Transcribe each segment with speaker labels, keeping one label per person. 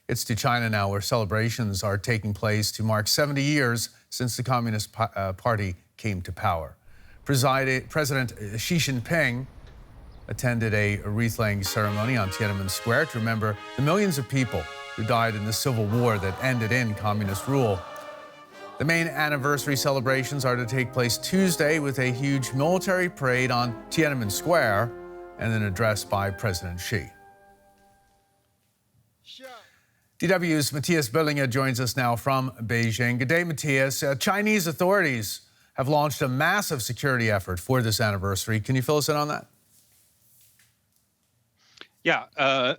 Speaker 1: It's to China now, where celebrations are taking place to mark 70 years since the Communist Party came to power. President Xi Jinping attended a wreath-laying ceremony on Tiananmen Square to remember the millions of people who died in the civil war that ended in communist rule. The main anniversary celebrations are to take place Tuesday with a huge military parade on Tiananmen Square and an address by President Xi. DW's Matthias Böllinger joins us now from Beijing. Good day, Matthias. Chinese authorities have launched a massive security effort for this anniversary. Can you fill us in on that?
Speaker 2: Yeah,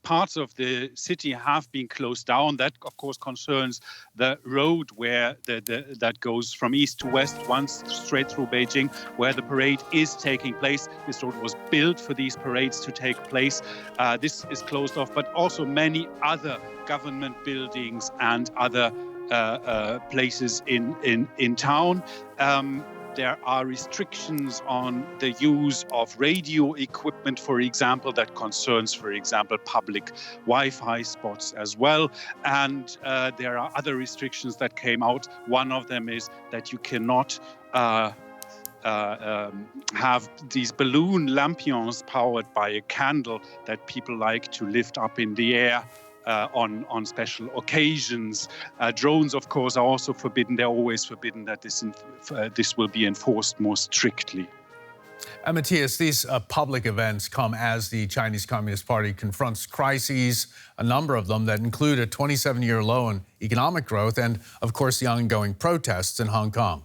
Speaker 2: parts of the city have been closed down. That, of course, concerns the road where that goes from east to west, once straight through Beijing, where the parade is taking place. This road was built for these parades to take place. This is closed off, but also many other government buildings and other places in town. There are restrictions on the use of radio equipment, for example, that concerns, for example, public Wi-Fi spots as well. And there are other restrictions that came out. One of them is that you cannot have these balloon lampions powered by a candle that people like to lift up in the air on special occasions. Drones, of course, are also forbidden. They're always forbidden. That this will be enforced more strictly.
Speaker 1: Matthias, these public events come as the Chinese Communist Party confronts crises, a number of them that include a 27-year low in economic growth and, of course, the ongoing protests in Hong Kong.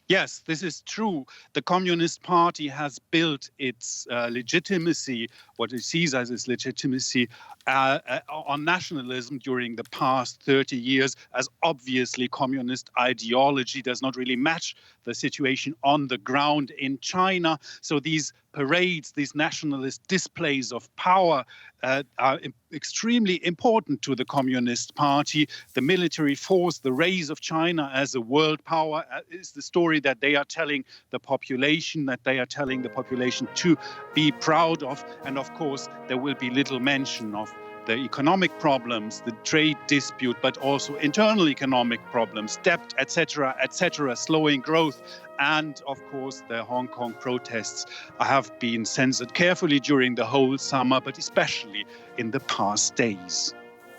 Speaker 2: Yes, this is true. The Communist Party has built its legitimacy, what it sees as its legitimacy, on nationalism during the past 30 years, as obviously communist ideology does not really match the situation on the ground in China. So these parades, these nationalist displays of power are extremely important to the Communist Party. The military force, the rise of China as a world power is the story that they are telling the population, that they are telling the population to be proud of. And of course, there will be little mention of the economic problems, the trade dispute, but also internal economic problems, debt, etc., slowing growth. And of course, the Hong Kong protests have been censored carefully during the whole summer, but especially in the past days.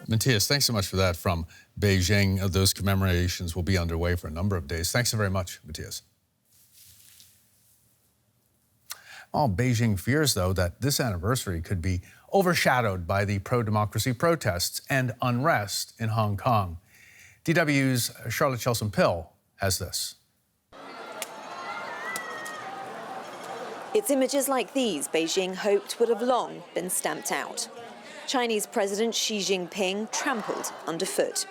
Speaker 1: Matthias, thanks so much for that from Beijing. Those commemorations will be underway for a number of days. Thanks so very much, Matthias. Beijing fears, though, that this anniversary could be overshadowed by the pro-democracy protests and unrest in Hong Kong. DW's Charlotte Chelson-Pill has this.
Speaker 3: It's images like these Beijing hoped would have long been stamped out. Chinese President Xi Jinping trampled underfoot.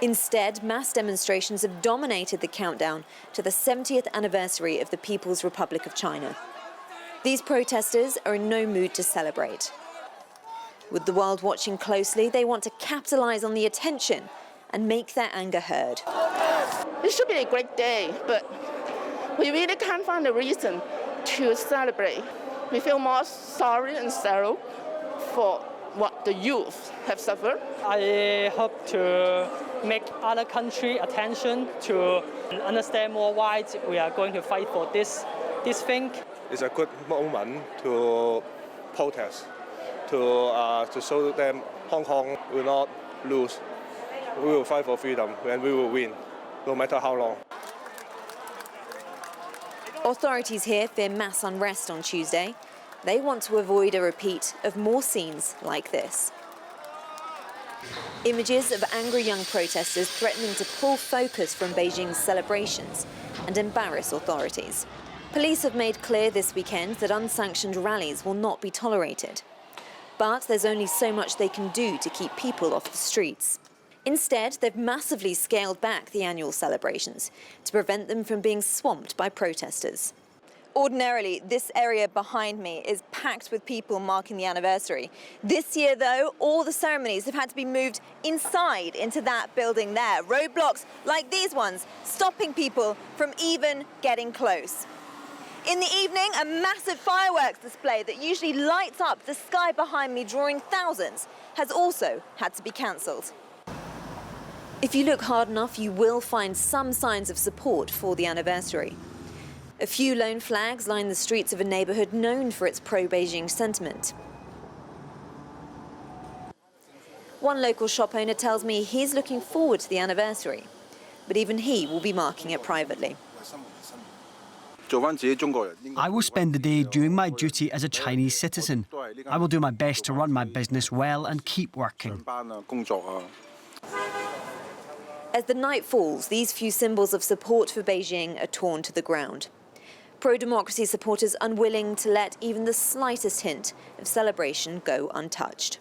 Speaker 3: Instead, mass demonstrations have dominated the countdown to the 70th anniversary of the People's Republic of China. These protesters are in no mood to celebrate. With the world watching closely, they want to capitalize on the attention and make their anger heard.
Speaker 4: It should be a great day, but we really can't find a reason to celebrate. We feel more sorry and sorrow for what the youth have suffered.
Speaker 5: I hope to make other countries attention to understand more why we are going to fight for this thing.
Speaker 6: It's a good moment to protest, to show them Hong Kong will not lose. We will fight for freedom and we will win, no matter how long.
Speaker 3: Authorities here fear mass unrest on Tuesday. They want to avoid a repeat of more scenes like this. Images of angry young protesters threatening to pull focus from Beijing's celebrations and embarrass authorities. Police have made clear this weekend that unsanctioned rallies will not be tolerated. But there's only so much they can do to keep people off the streets. Instead, they've massively scaled back the annual celebrations to prevent them from being swamped by protesters. Ordinarily, this area behind me is packed with people marking the anniversary. This year, though, all the ceremonies have had to be moved inside into that building there. Roadblocks like these ones, stopping people from even getting close. In the evening, a massive fireworks display that usually lights up the sky behind me, drawing thousands, has also had to be cancelled. If you look hard enough, you will find some signs of support for the anniversary. A few lone flags line the streets of a neighbourhood known for its pro-Beijing sentiment. One local shop owner tells me he's looking forward to the anniversary, but even he will be marking it privately.
Speaker 7: I will spend the day doing my duty as a Chinese citizen. I will do my best to run my business well and keep working.
Speaker 3: As the night falls, these few symbols of support for Beijing are torn to the ground. Pro-democracy supporters unwilling to let even the slightest hint of celebration go untouched.